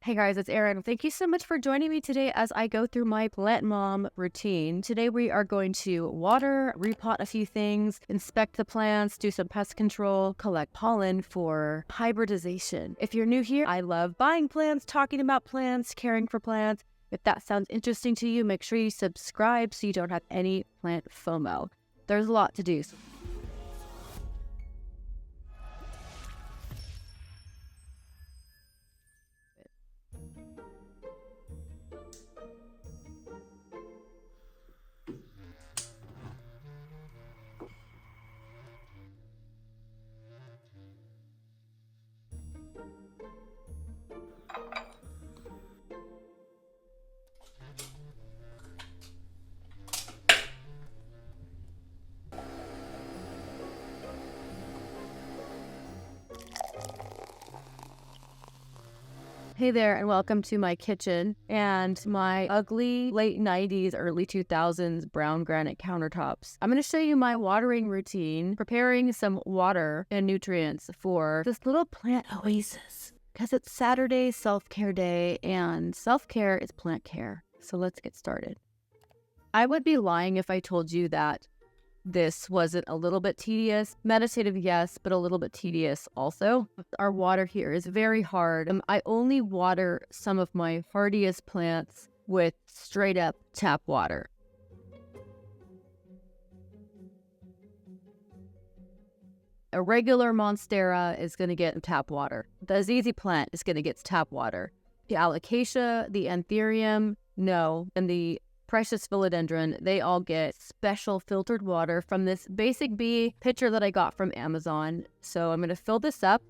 Hey guys, it's Erin. Thank you so much for joining me today as I go through my plant mom routine. Today we are going to water, repot a few things, inspect the plants, do some pest control, collect pollen for hybridization. If you're new here, I love buying plants, talking about plants, caring for plants. If that sounds interesting to you, make sure you subscribe so you don't have any plant FOMO. There's a lot to do. Hey there, and welcome to my kitchen and my ugly late 90s, early 2000s brown granite countertops. I'm going to show you my watering routine, preparing some water and nutrients for this little plant oasis because it's Saturday self-care day and self-care is plant care. So let's get started. I would be lying if I told you that this wasn't a little bit tedious. Meditative, yes, but a little bit tedious also. Our water here is very hard. I only water some of my hardiest plants with straight up tap water. A regular Monstera is going to get tap water. The Azizi plant is going to get tap water. The Alocasia, the Anthurium, no, and the Precious Philodendron, they all get special filtered water from this Basic Bee pitcher that I got from Amazon. So I'm going to fill this up.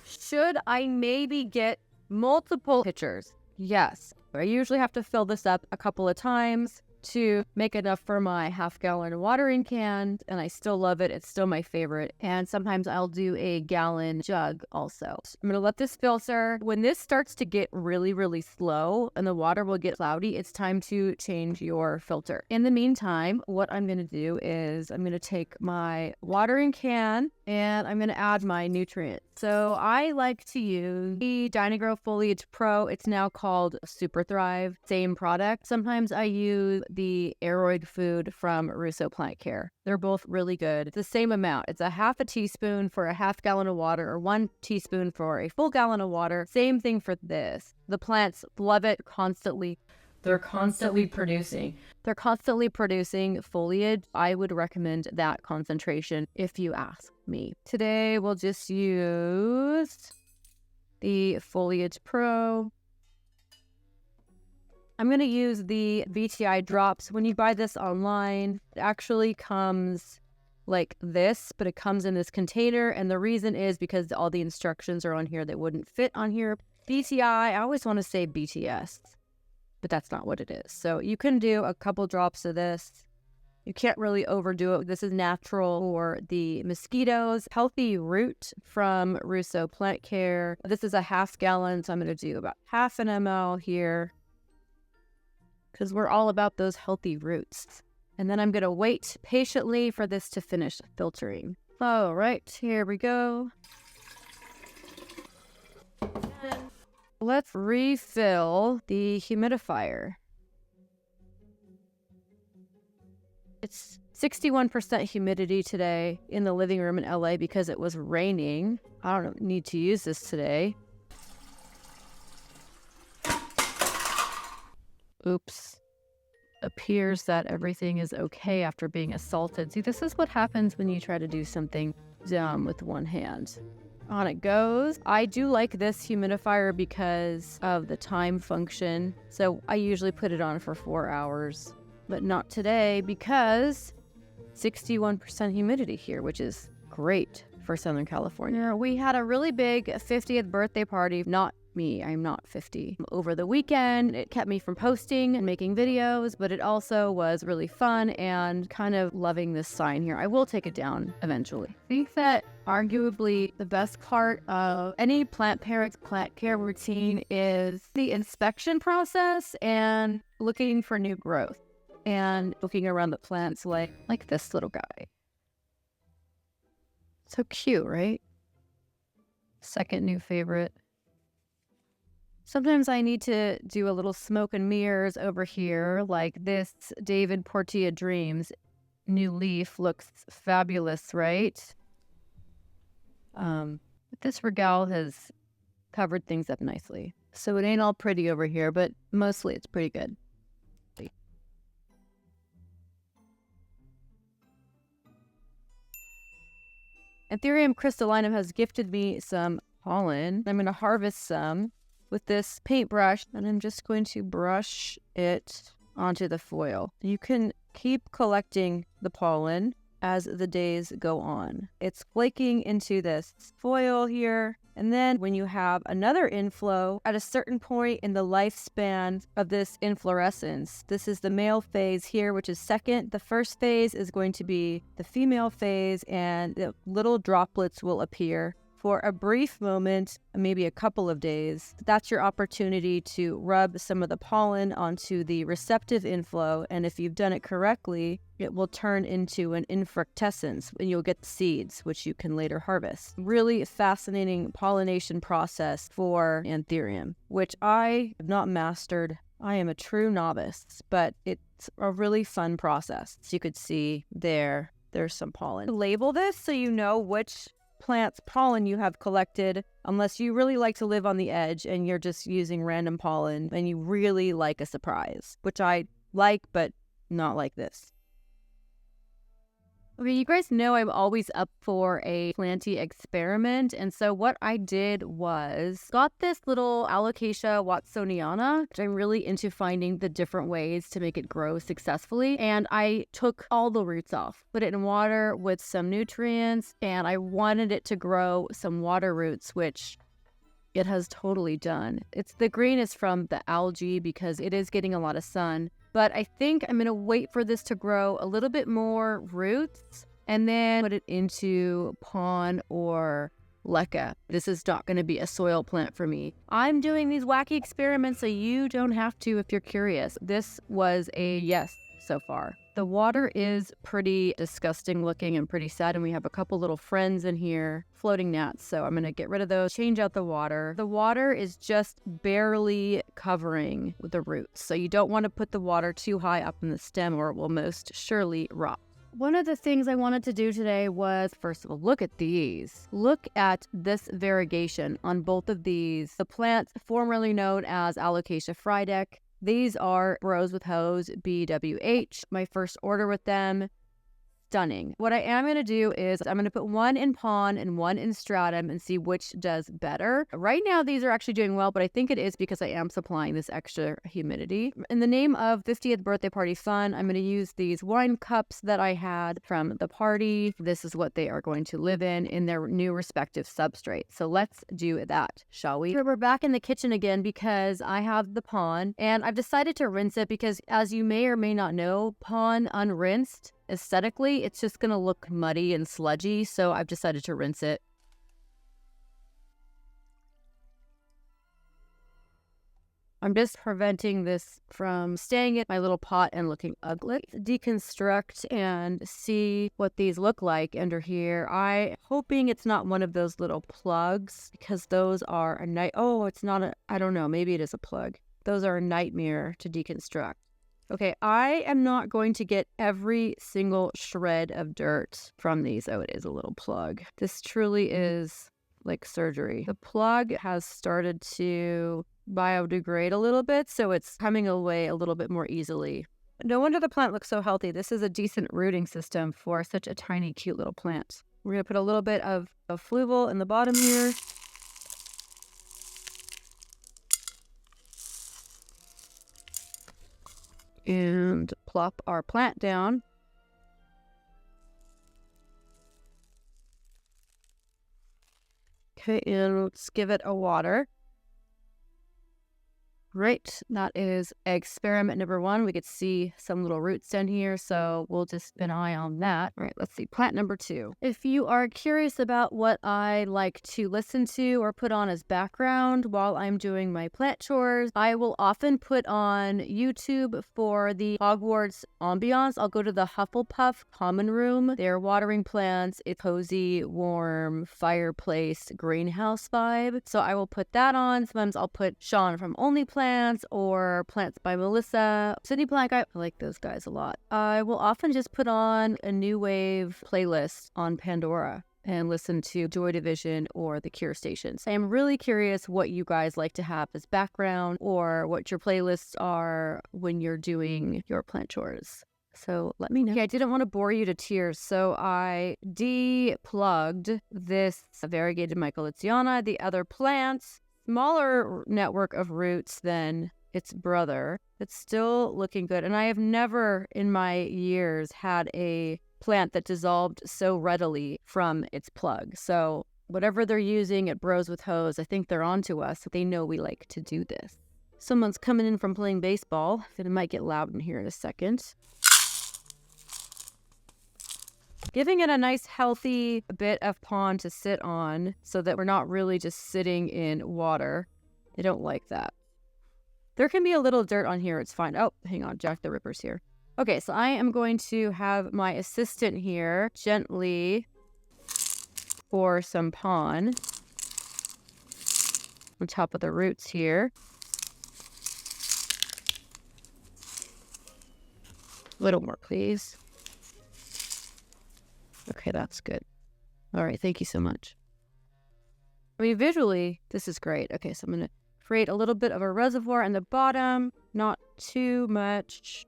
Should I maybe get multiple pitchers? Yes. I usually have to fill this up a couple of times to make enough for my half-gallon watering can, and I still love it. It's still my favorite. And sometimes I'll do a gallon jug also. I'm gonna let this filter. When this starts to get really, really slow and the water will get cloudy, it's time to change your filter. In the meantime, what I'm gonna do is I'm gonna take my watering can and I'm gonna add my nutrients. So I like to use the Dynagrow Foliage Pro. It's now called Super Thrive. Same product. Sometimes I use the Aroid food from Rousseau plantcare. They're both really good. It's the same amount. It's a half a teaspoon for a half gallon of water or 1 teaspoon for a full gallon of water. Same thing for this. The plants love it constantly. They're constantly producing foliage. I would recommend that concentration if you ask me. Today we'll just use the Foliage Pro. I'm going to use the BTI drops. When you buy this online, it actually comes like this, but it comes in this container. And the reason is because all the instructions are on here that wouldn't fit on here. BTI, I always want to say BTS, but that's not what it is. So you can do a couple drops of this. You can't really overdo it. This is natural for the mosquitoes. Healthy Root from Rousseau Plant Care. This is a half gallon, so I'm going to do about half an ml here because we're all about those healthy roots. And then I'm going to wait patiently for this to finish filtering. All right, here we go. Let's refill the humidifier. It's 61% humidity today in the living room in LA because it was raining. I don't need to use this today. Oops. Appears that everything is okay after being assaulted. See, this is what happens when you try to do something dumb with one hand. On it goes. I do like this humidifier because of the time function. So I usually put it on for 4 hours, but not today because 61% humidity here, which is great for Southern California. We had a really big 50th birthday party. Not me, I'm not 50. Over the weekend, it kept me from posting and making videos, but it also was really fun and kind of loving this sign here. I will take it down eventually. I think that arguably the best part of any plant parent's plant care routine is the inspection process and looking for new growth and looking around the plants like this little guy. So cute, right? second new favorite. Sometimes I need to do a little smoke and mirrors over here, like this David Portia Dreams new leaf looks fabulous, right? This regale has covered things up nicely. So it ain't all pretty over here, but mostly it's pretty good. Anthurium crystallinum has gifted me some pollen. I'm going to harvest some with this paintbrush, and I'm just going to brush it onto the foil. You can keep collecting the pollen as the days go on. It's flaking into this foil here. And then when you have another inflow at a certain point in the lifespan of this inflorescence, this is the male phase here, which is second. The first phase is going to be the female phase, and the little droplets will appear for a brief moment, maybe a couple of days. That's your opportunity to rub some of the pollen onto the receptive inflow, and if you've done it correctly, it will turn into an infructescence, and you'll get the seeds, which you can later harvest. Really fascinating pollination process for Anthurium, which I have not mastered. I am a true novice, but it's a really fun process. So you could see there's some pollen. Label this so you know which plant's pollen you have collected, unless you really like to live on the edge and you're just using random pollen and you really like a surprise, which I like, but not like this. Okay, you guys know I'm always up for a planty experiment, and so what I did was got this little Alocasia watsoniana, which I'm really into finding the different ways to make it grow successfully, and I took all the roots off, put it in water with some nutrients, and I wanted it to grow some water roots, which it has totally done. The green is from the algae because it is getting a lot of sun. But I think I'm going to wait for this to grow a little bit more roots and then put it into pon or leca. This is not going to be a soil plant for me. I'm doing these wacky experiments so you don't have to if you're curious. This was a yes so far. The water is pretty disgusting looking and pretty sad, and we have a couple little friends in here, floating gnats, so I'm going to get rid of those, change out the water. The water is just barely covering the roots, so you don't want to put the water too high up in the stem or it will most surely rot. One of the things I wanted to do today was, first of all, look at these. Look at this variegation on both of these. The plants formerly known as Alocasia frydek. These are Bros with Hose BWH. My first order with them. Stunning. What I am going to do is I'm going to put one in pon and one in stratum and see which does better. Right now, these are actually doing well, but I think it is because I am supplying this extra humidity. In the name of 50th birthday party fun, I'm going to use these wine cups that I had from the party. This is what they are going to live in their new respective substrate. So let's do that, shall we? We're back in the kitchen again because I have the pon and I've decided to rinse it because, as you may or may not know, pon unrinsed, aesthetically, it's just going to look muddy and sludgy, so I've decided to rinse it. I'm just preventing this from staying in my little pot and looking ugly. Deconstruct and see what these look like under here. I'm hoping it's not one of those little plugs because those are a it's not I don't know, maybe it is a plug. Those are a nightmare to deconstruct. Okay, I am not going to get every single shred of dirt from these. Oh, it is a little plug. This truly is like surgery. The plug has started to biodegrade a little bit, so it's coming away a little bit more easily. No wonder the plant looks so healthy. This is a decent rooting system for such a tiny, cute little plant. We're going to put a little bit of fluval in the bottom here. And plop our plant down. Okay, and let's give it a water. Great. That is experiment number 1. We could see some little roots down here, so we'll just keep an eye on that. All right, let's see. Plant number 2. If you are curious about what I like to listen to or put on as background while I'm doing my plant chores, I will often put on YouTube for the Hogwarts ambiance. I'll go to the Hufflepuff common room. They're watering plants. It's cozy, warm, fireplace, greenhouse vibe. So I will put that on. Sometimes I'll put Sean from Only Plants or Plants by Melissa. City Plant Guy, I like those guys a lot. I will often just put on a new wave playlist on Pandora and listen to Joy Division or the Cure stations. I am really curious what you guys like to have as background or what your playlists are when you're doing your plant chores. So let me know. Okay, I didn't want to bore you to tears, so I deplugged this variegated Michaelitiana, the other plants. Smaller network of roots than its brother. It's still looking good. And I have never in my years had a plant that dissolved so readily from its plug. So whatever they're using at Bros with Hose, I think they're onto us. They know we like to do this. Someone's coming in from playing baseball. It might get loud in here in a second. Giving it a nice healthy bit of pond to sit on so that we're not really just sitting in water. They don't like that. There can be a little dirt on here. It's fine. Oh, hang on. Jack the Ripper's here. Okay, so I am going to have my assistant here gently pour some pond on top of the roots here. A little more, please. Okay, that's good. All right, thank you so much. I mean, visually, this is great. Okay, so I'm going to create a little bit of a reservoir in the bottom, not too much.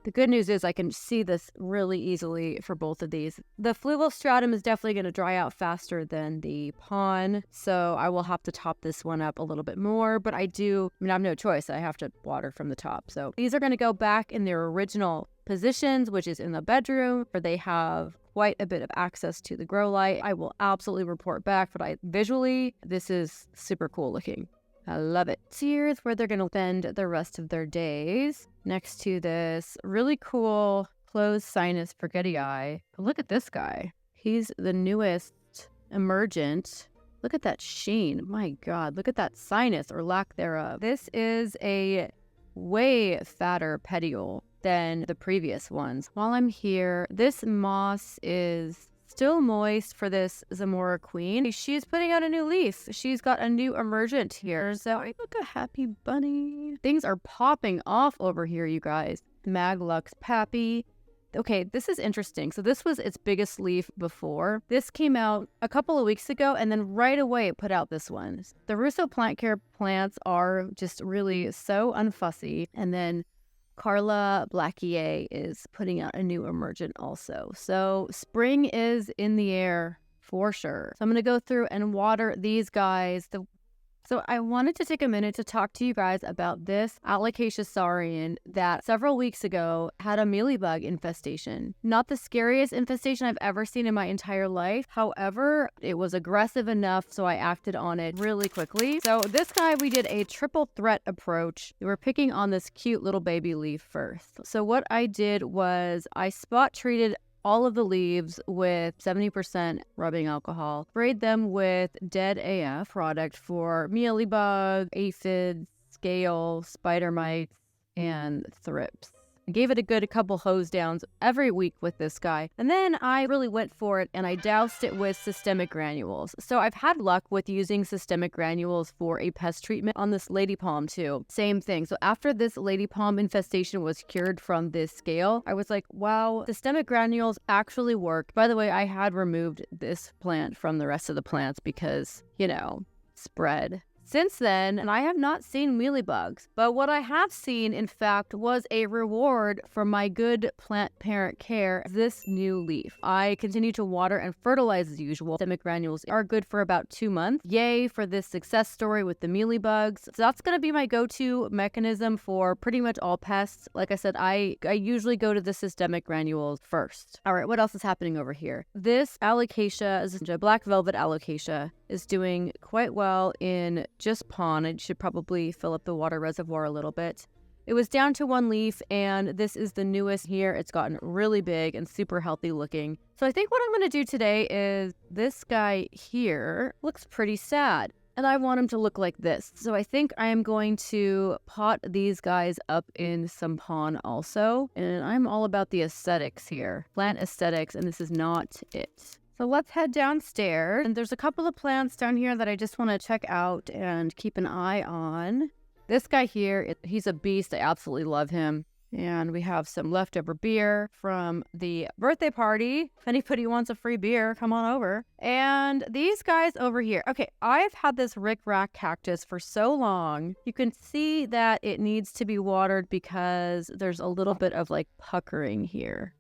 The good news is I can see this really easily for both of these. The fluval stratum is definitely going to dry out faster than the pond, so I will have to top this one up a little bit more, but I have no choice. I have to water from the top. So these are going to go back in their original positions, which is in the bedroom, where they have quite a bit of access to the grow light. I will absolutely report back, but visually, this is super cool looking. I love it. Here's where they're going to spend the rest of their days, next to this really cool closed sinus forgetii. Look at this guy. He's the newest emergent. Look at that sheen. My God, look at that sinus or lack thereof. This is a way fatter petiole than the previous ones. While I'm here, this moss is still moist for this Zamora queen. She's putting out a new leaf. She's got a new emergent here. So look, a happy bunny. Things are popping off over here, you guys. Maglux Pappy. Okay, this is interesting. So this was its biggest leaf before. This came out a couple of weeks ago, and then right away it put out this one. The Rousseau plant care plants are just really so unfussy. And then Carla Blackier is putting out a new emergent also. So spring is in the air for sure. So I'm going to go through and water these guys. So I wanted to take a minute to talk to you guys about this Alocasia saurian that several weeks ago had a mealybug infestation. Not the scariest infestation I've ever seen in my entire life. However, it was aggressive enough, so I acted on it really quickly. So this guy, we did a triple threat approach. We were picking on this cute little baby leaf first. So what I did was I spot treated all of the leaves with 70% rubbing alcohol, sprayed them with Dead AF product for mealybug, aphids, scale, spider mites, and thrips. I gave it a good couple hose downs every week with this guy. And then I really went for it and I doused it with systemic granules. So I've had luck with using systemic granules for a pest treatment on this lady palm too. Same thing. So after this lady palm infestation was cured from this scale, I was like, wow, systemic granules actually work. By the way, I had removed this plant from the rest of the plants because, spread. Since then, and I have not seen mealybugs, but what I have seen, in fact, was a reward for my good plant parent care, this new leaf. I continue to water and fertilize as usual. Systemic granules are good for about 2 months. Yay for this success story with the mealybugs. So that's going to be my go-to mechanism for pretty much all pests. Like I said, I usually go to the systemic granules first. All right, what else is happening over here? This alocasia is a black velvet alocasia. is doing quite well in just pond. It should probably fill up the water reservoir a little bit. It was down to 1 leaf, and this is the newest here. It's gotten really big and super healthy looking. So I think what I'm going to do today is this guy here looks pretty sad, and I want him to look like this. So I think I am going to pot these guys up in some pond also. And I'm all about the aesthetics here, plant aesthetics, and this is not it. So let's head downstairs. And there's a couple of plants down here that I just want to check out and keep an eye on. This guy here, he's a beast. I absolutely love him. And we have some leftover beer from the birthday party. If anybody wants a free beer, come on over. And these guys over here. Okay, I've had this rickrack cactus for so long. You can see that it needs to be watered because there's a little bit of like puckering here.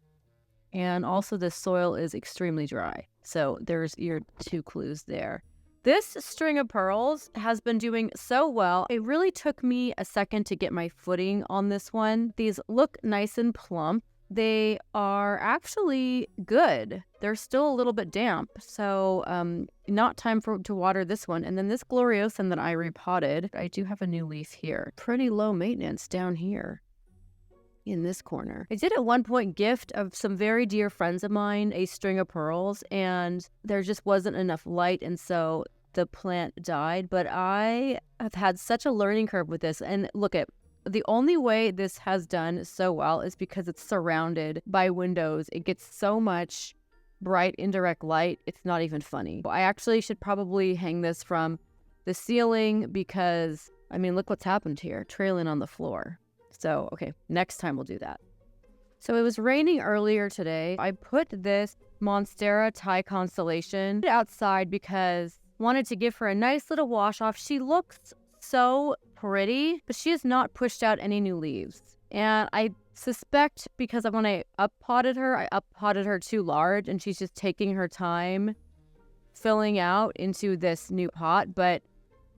And also the soil is extremely dry. So there's your 2 clues there. This string of pearls has been doing so well. It really took me a second to get my footing on this one. These look nice and plump. They are actually good. They're still a little bit damp, so not time to water this one. And then this gloriosum that I repotted, I do have a new leaf here. Pretty low maintenance down here in this corner. I did at one point gift of some very dear friends of mine a string of pearls, and there just wasn't enough light, and so the plant died. But I have had such a learning curve with this, and look at the only way this has done so well is because it's surrounded by windows. It gets so much bright indirect light, it's not even funny. I actually should probably hang this from the ceiling because I mean, look what's happened here, trailing on the floor. So, okay, next time we'll do that. So it was raining earlier today. I put this Monstera Thai Constellation outside because I wanted to give her a nice little wash off. She looks so pretty, but she has not pushed out any new leaves. And I suspect because when I up-potted her too large, and she's just taking her time filling out into this new pot. But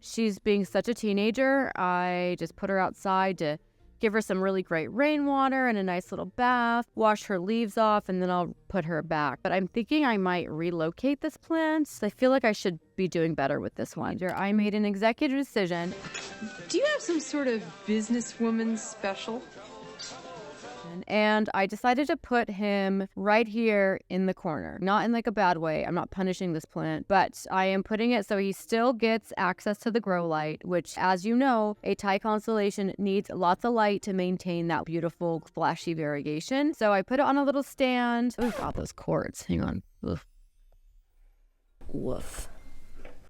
she's being such a teenager, I just put her outside to give her some really great rainwater and a nice little bath, wash her leaves off, and then I'll put her back. But I'm thinking I might relocate this plant. I feel like I should be doing better with this one. I made an executive decision. Do you have some sort of businesswoman special? And I decided to put him right here in the corner. Not in like a bad way. I'm not punishing this plant, but I am putting it so he still gets access to the grow light, which, as you know, a Thai constellation needs lots of light to maintain that beautiful flashy variegation. So I put it on a little stand. Oh God, those cords. Hang on. Oof. Woof.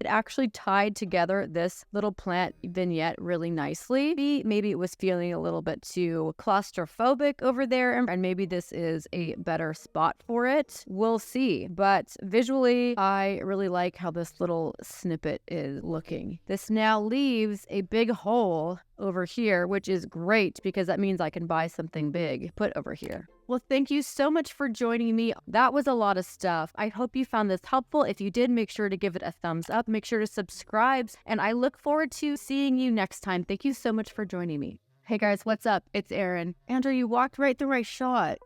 It actually tied together this little plant vignette really nicely. Maybe it was feeling a little bit too claustrophobic over there, and maybe this is a better spot for it. We'll see. But visually, I really like how this little snippet is looking. This now leaves a big hole over here, which is great because that means I can buy something big put over here. Well, thank you so much for joining me. That was a lot of stuff. I hope you found this helpful. If you did, make sure to give it a thumbs up. Make sure to subscribe. And I look forward to seeing you next time. Thank you so much for joining me. Hey guys, what's up? It's Erin. Andrew, you walked right through my shot.